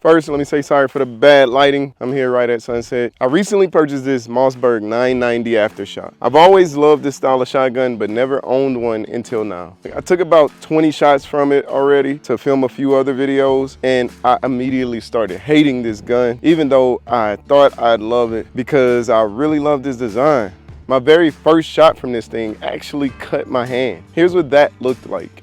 First, let me say sorry for the bad lighting. I'm here right at sunset. I recently purchased this Mossberg 990 Aftershock. I've always loved this style of shotgun, but never owned one until now. I took about 20 shots from it already to film a few other videos, and I immediately started hating this gun, even though I thought I'd love it because I really love this design. My very first shot from this thing actually cut my hand. Here's what that looked like.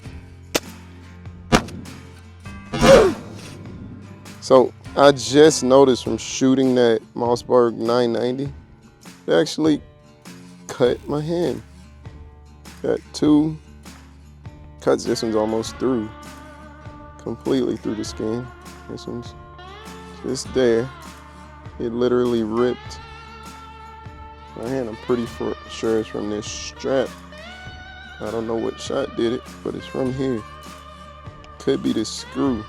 So I just noticed from shooting that Mossberg 990, it actually cut my hand. Got 2 cuts. This one's almost through, completely through the skin. This one's just there. It literally ripped my hand. I'm pretty sure it's from this strap. I don't know what shot did it, but it's from here. Could be this screw.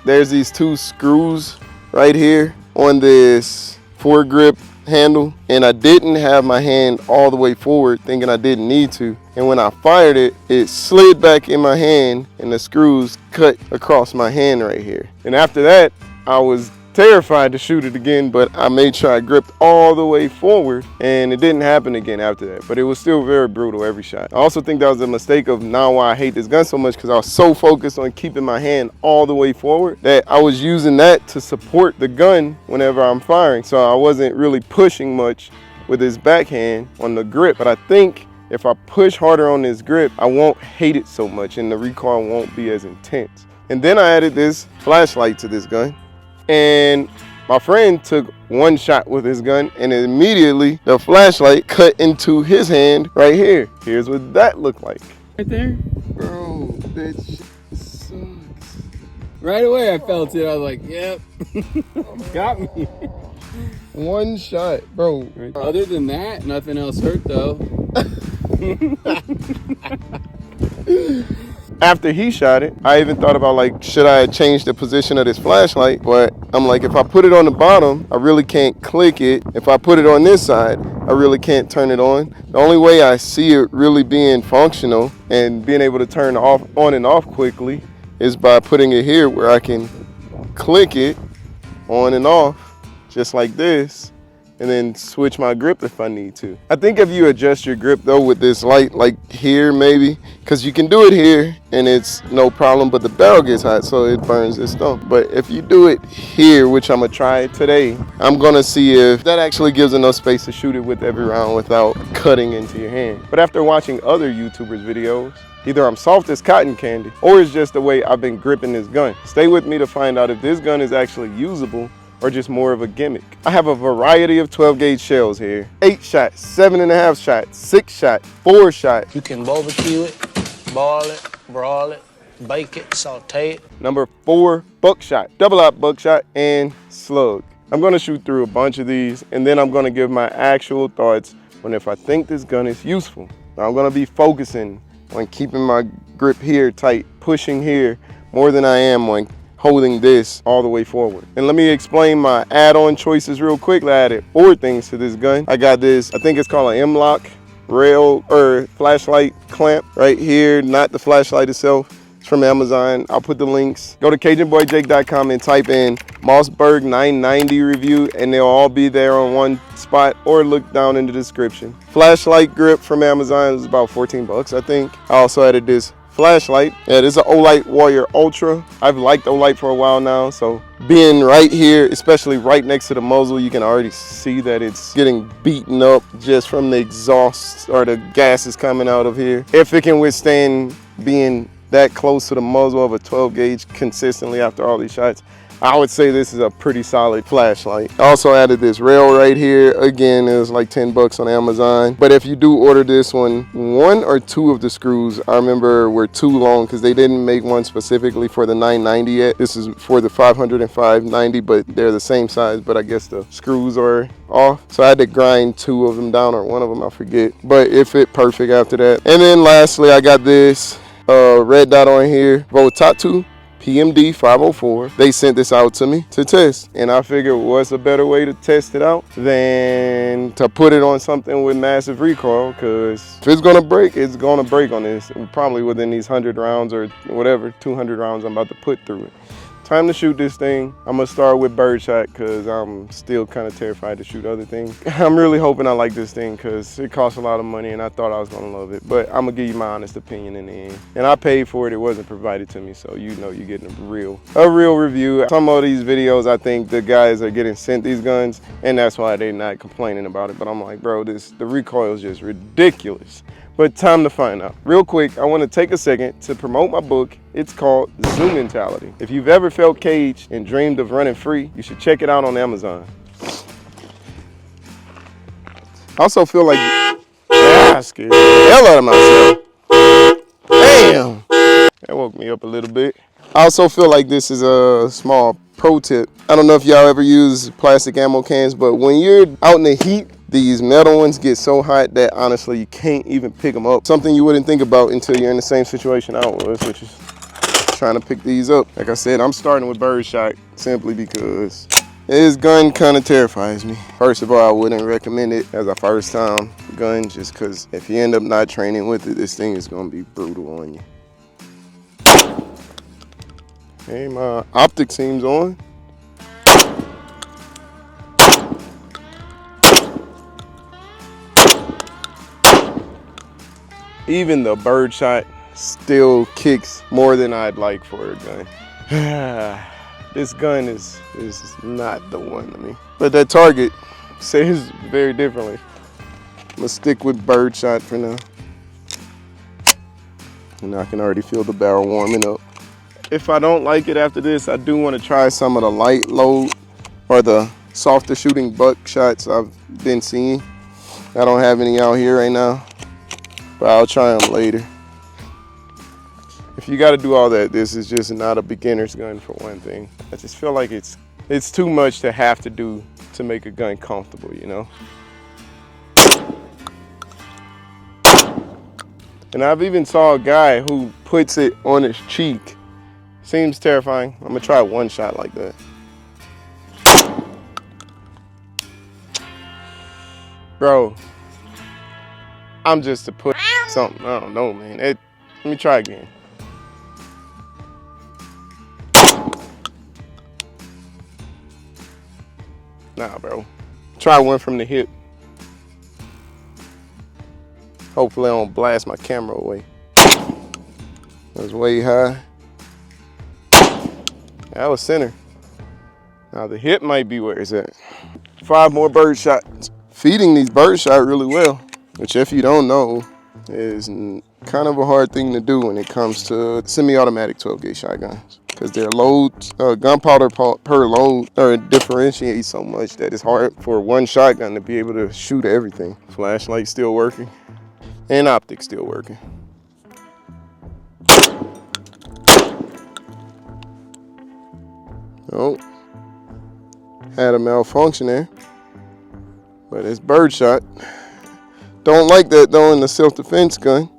There's these 2 screws right here on this foregrip handle, and I didn't have my hand all the way forward, thinking I didn't need to. And when I fired it, it slid back in my hand and the screws cut across my hand right here. And after that, I was terrified to shoot it again, but I made sure I gripped all the way forward, and it didn't happen again after that. But it was still very brutal every shot. I also think that was a mistake of now why I hate this gun so much, because I was so focused on keeping my hand all the way forward that I was using that to support the gun whenever I'm firing. So I wasn't really pushing much with this backhand on the grip. But I think if I push harder on this grip, I won't hate it so much and the recoil won't be as intense. And then I added this flashlight to this gun. And my friend took 1 shot with his gun, and immediately the flashlight cut into his hand right here. Here's what that looked like. Right there? Bro, that shit sucks. Right away I felt it. I was like, yep. Got me. 1 shot, bro. Other than that, nothing else hurt though. After he shot it, I even thought about, like, should I change the position of this flashlight? But I'm like, if I put it on the bottom, I really can't click it. If I put it on this side, I really can't turn it on. The only way I see it really being functional and being able to turn on and off quickly is by putting it here where I can click it on and off just like this, and then switch my grip if I need to. I think if you adjust your grip though with this light, like here maybe, because you can do it here and it's no problem, but the barrel gets hot so it burns this thumb. But if you do it here, which I'm gonna try today, I'm gonna see if that actually gives enough space to shoot it with every round without cutting into your hand. But after watching other YouTubers' videos, either I'm soft as cotton candy or it's just the way I've been gripping this gun. Stay with me to find out if this gun is actually usable or just more of a gimmick. I have a variety of 12 gauge shells here. 8 shot, 7.5 shot, 6 shot, 4 shot. You can barbecue it, boil it, broil it, bake it, saute it. Number 4, buckshot, double out buckshot, and slug. I'm gonna shoot through a bunch of these, and then I'm gonna give my actual thoughts on if I think this gun is useful. Now I'm gonna be focusing on keeping my grip here tight, pushing here more than I am on holding this all the way forward. And let me explain my add-on choices real quick. I added 4 things to this gun. I got this, I think it's called an M-lock rail or flashlight clamp right here, not the flashlight itself. It's from Amazon. I'll put the links. Go to CajunBoyJake.com and type in Mossberg 990 review, and they'll all be there on one spot, or look down in the description. Flashlight grip from Amazon is about 14 bucks, I think. I also added this flashlight. Yeah, this is an Olight Warrior Ultra. I've liked Olight for a while now, so being right here, especially right next to the muzzle, you can already see that it's getting beaten up just from the exhaust or the gases coming out of here. If it can withstand being that close to the muzzle of a 12 gauge consistently after all these shots, I would say this is a pretty solid flashlight. I also added this rail right here. Again, it was like 10 bucks on Amazon. But if you do order this one, 1 or 2 of the screws, I remember, were too long because they didn't make one specifically for the 990 yet. This is for the 500 and 590, but they're the same size, but I guess the screws are off. So I had to grind 2 of them down, or 1 of them, I forget. But it fit perfect after that. And then lastly, I got this red dot on here, Votatu PMD 504. They sent this out to me to test, and I figured what's a better way to test it out than to put it on something with massive recoil, because if it's gonna break, it's gonna break on this, probably within these 100 rounds or whatever, 200 rounds I'm about to put through it. time to shoot this thing. I'm gonna start with Birdshot because I'm still kind of terrified to shoot other things. I'm really hoping I like this thing because it costs a lot of money and I thought I was gonna love it. But I'm gonna give you my honest opinion in the end. And I paid for it, it wasn't provided to me, so you know you're getting a real review. Some of these videos, I think the guys are getting sent these guns and that's why they're not complaining about it. But I'm like, bro, the recoil is just ridiculous. But time to find out. Real quick, I want to take a second to promote my book. It's called Zoo Mentality. If you've ever felt caged and dreamed of running free, you should check it out on Amazon. I also feel like, I scared the hell out of myself. Damn, that woke me up a little bit. I also feel like this is a small pro tip. I don't know if y'all ever use plastic ammo cans, but when you're out in the heat, these metal ones get so hot that honestly you can't even pick them up. Something you wouldn't think about until you're in the same situation I was, which is trying to pick these up. Like I said, I'm starting with Birdshot simply because this gun kind of terrifies me. First of all, I wouldn't recommend it as a first time gun just because if you end up not training with it, this thing is going to be brutal on you. Hey, my optic seems on. Even the Birdshot still kicks more than I'd like for a gun. This gun is not the one to me. But that target says very differently. I'm gonna stick with Birdshot for now. And I can already feel the barrel warming up. If I don't like it after this, I do want to try some of the light load or the softer shooting buckshots I've been seeing. I don't have any out here right now, but I'll try them later. If you got to do all that, this is just not a beginner's gun for one thing. I just feel like it's too much to have to do to make a gun comfortable, you know? And I've even saw a guy who puts it on his cheek. Seems terrifying. I'm gonna try one shot like that. Bro, I'm just to put something, I don't know, man. Let me try again. Nah, bro. Try one from the hip. Hopefully I don't blast my camera away. That was way high. That was center. Now the hip might be where it's at. 5 more Birdshots. Feeding these Birdshot really well, which if you don't know, is kind of a hard thing to do when it comes to semi-automatic 12-gauge shotguns. Because their loads, gunpowder per load differentiates so much that it's hard for one shotgun to be able to shoot everything. Flashlight still working, and optic still working. Oh, had a malfunction there, but it's Birdshot. Don't like that though in the self-defense gun.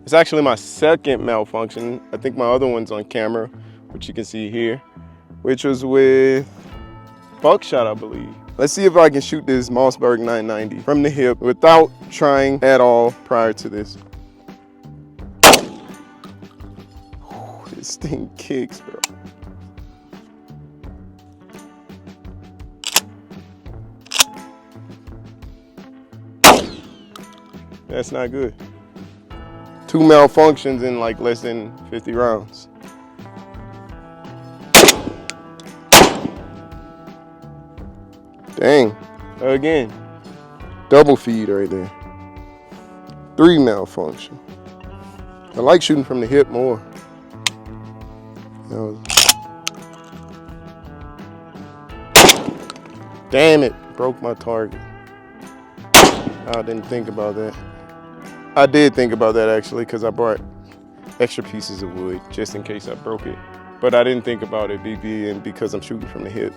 It's actually my second malfunction. I think my other one's on camera, which you can see here, which was with Buckshot, I believe. Let's see if I can shoot this Mossberg 990 from the hip without trying at all prior to this. This thing kicks, bro. That's not good. 2 malfunctions in like less than 50 rounds. Dang, again, double feed right there. 3 malfunction. I like shooting from the hip more. Damn it, broke my target. I didn't think about that. I did think about that actually, because I brought extra pieces of wood just in case I broke it. But I didn't think about it being because I'm shooting from the hip.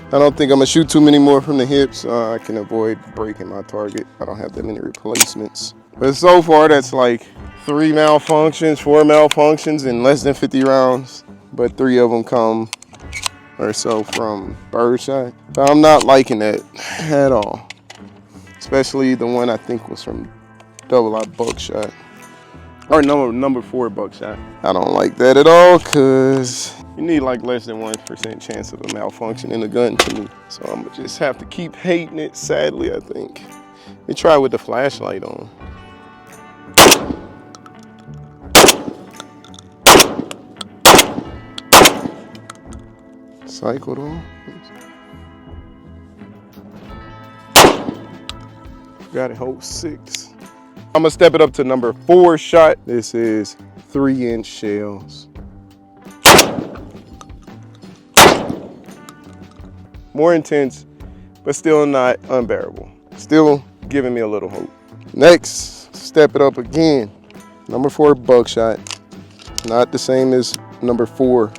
I don't think I'm gonna shoot too many more from the hip so I can avoid breaking my target. I don't have that many replacements. But so far that's like 3 malfunctions, 4 malfunctions in less than 50 rounds. But 3 of them come or so from Birdshot. So I'm not liking that at all. especially the one I think was from Double Out Buckshot. Or number 4 Buckshot. I don't like that at all, cause you need like less than 1% chance of a malfunction in the gun to me. So I'm gonna just have to keep hating it, sadly, I think. Let me try with the flashlight on. Cycled on. Got it, hold 6. I'm gonna step it up to number 4 shot. This is 3-inch shells. More intense, but still not unbearable. Still giving me a little hope. Next, step it up again. Number 4 Buckshot. Not the same as number 4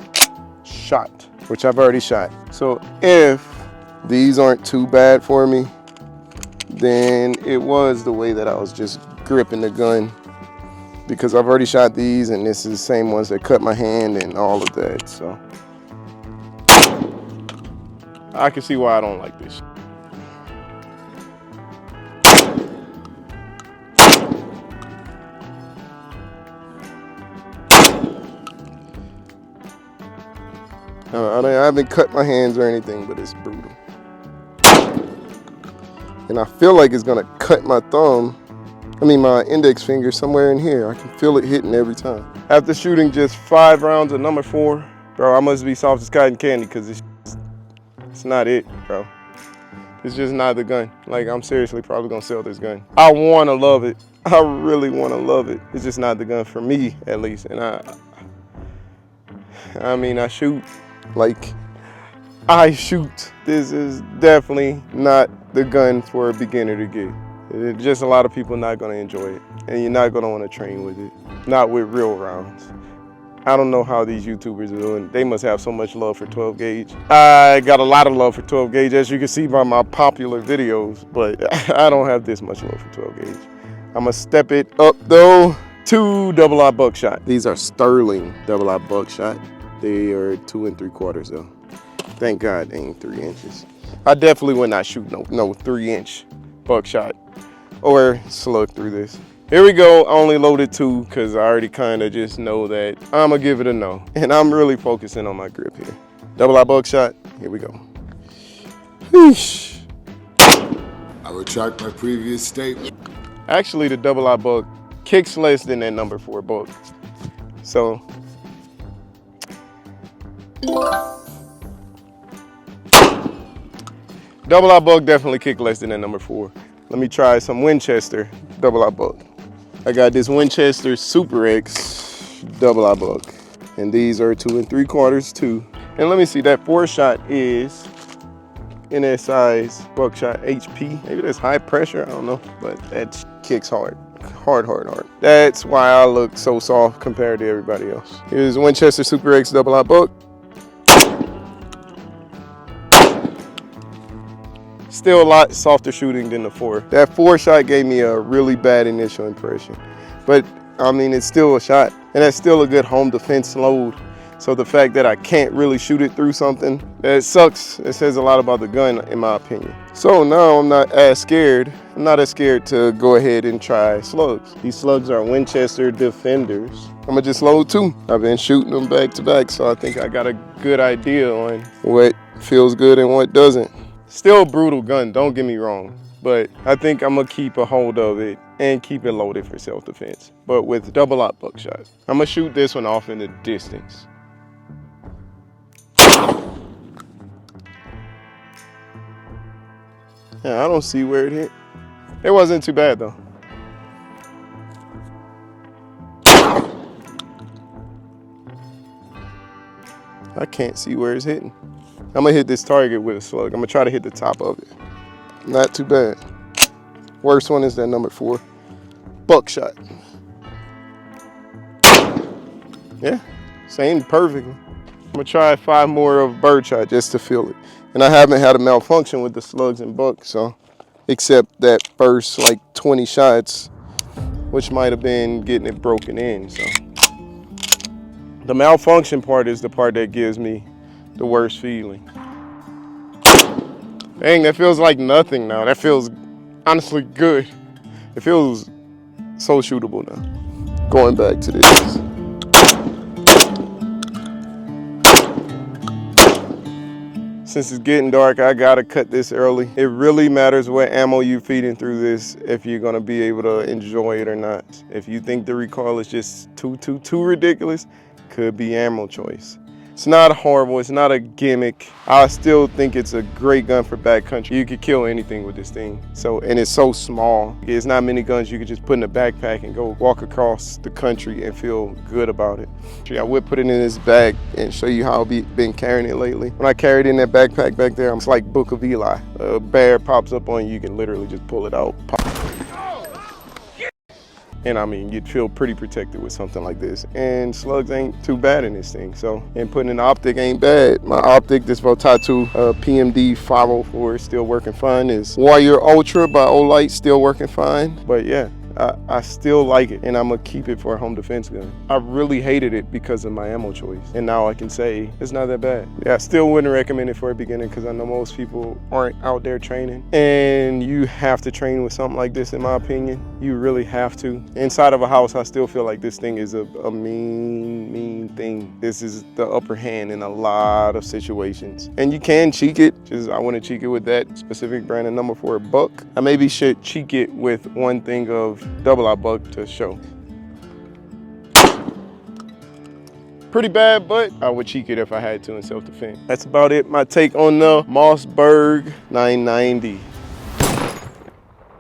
shot, which I've already shot. So if these aren't too bad for me, then it was the way that I was just gripping the gun, because I've already shot these and this is the same ones that cut my hand and all of that. So I can see why I don't like this. I haven't cut my hands or anything, but it's brutal. And I feel like it's gonna cut my thumb. My index finger somewhere in here. I can feel it hitting every time. After shooting just 5 rounds of number 4, bro, I must be soft as cotton candy, because it's not it, bro. It's just not the gun. Like, I'm seriously probably gonna sell this gun. I wanna love it. I really wanna love it. It's just not the gun for me, at least. And I shoot like I shoot. This is definitely not the gun for a beginner to get. It's just a lot of people not gonna enjoy it, and you're not gonna wanna train with it. Not with real rounds. I don't know how these YouTubers are doing. They must have so much love for 12 gauge. I got a lot of love for 12 gauge, as you can see by my popular videos, but I don't have this much love for 12 gauge. I'm gonna step it up though to Double Out Buckshot. These are sterling Double Out Buckshot. They are 2 3/4 though. Thank God they ain't 3 inches. I definitely would not shoot no 3-inch buckshot or slug through this. Here we go. I only loaded 2 because I already kind of just know that I'm gonna give it a no. And I'm really focusing on my grip here. Double Out Buckshot, here we go. Wheesh. I retract my previous statement. Actually, the Double Out Buck kicks less than that number 4 buck. So, Double Out Buck definitely kicked less than that number 4. Let me try some Winchester Double Out Buck. I got this Winchester Super X Double Out Buck. And these are 2 3/4 too. And let me see, that 4 shot is NSI's Buckshot HP. Maybe that's high pressure, I don't know. But that kicks hard. Hard. That's why I look so soft compared to everybody else. Here's Winchester Super X Double Out Buck. Still a lot softer shooting than the 4. That 4 shot gave me a really bad initial impression. But it's still a shot, and that's still a good home defense load. So the fact that I can't really shoot it through something, that sucks. It says a lot about the gun, in my opinion. So now I'm not as scared. I'm not as scared to go ahead and try slugs. These slugs are Winchester Defenders. I'm gonna just load 2. I've been shooting them back to back, so I think I got a good idea on what feels good and what doesn't. Still a brutal gun, don't get me wrong, but I think I'm gonna keep a hold of it and keep it loaded for self-defense, but with Double Out Buckshot. I'm gonna shoot this one off in the distance. Yeah, I don't see where it hit. It wasn't too bad though. I can't see where it's hitting. I'm gonna hit this target with a slug. I'm gonna try to hit the top of it. Not too bad. Worst one is that number 4 Buckshot. Yeah, same perfectly. I'm gonna try 5 more of Birdshot just to feel it. And I haven't had a malfunction with the slugs and bucks, so except that first like 20 shots, which might have been getting it broken in. So the malfunction part is the part that gives me the worst feeling. Dang, that feels like nothing now. That feels, honestly good. It feels so shootable now. Going back to this. Since it's getting dark, I gotta cut this early. It really matters what ammo you feeding through this if you're gonna be able to enjoy it or not. If you think the recoil is just too ridiculous, could be ammo choice. It's not horrible, it's not a gimmick. I still think it's a great gun for backcountry. You could kill anything with this thing. And it's so small. It's not many guns you could just put in a backpack and go walk across the country and feel good about it. I would put it in this bag and show you how I've been carrying it lately. When I carry it in that backpack back there, it's like Book of Eli. A bear pops up on you, you can literally just pull it out, pop. And I mean, you'd feel pretty protected with something like this. And slugs ain't too bad in this thing. So, and putting an optic ain't bad. My optic, this Votatu PMD 504 is still working fine. Is Warrior Ultra by Olight still working fine. But yeah, I still like it, and I'm gonna keep it for a home defense gun. I really hated it because of my ammo choice, and now I can say it's not that bad. Yeah, I still wouldn't recommend it for a beginner because I know most people aren't out there training, and you have to train with something like this, in my opinion. You really have to. Inside of a house, I still feel like this thing is a mean thing. This is the upper hand in a lot of situations, and you can cheek it. Just I want to cheek it with that specific brand of number for a buck. I maybe should cheek it with one thing of double out buck to show. Pretty bad, but I would cheek it if I had to in self-defense. That's about it. My take on the Mossberg 990.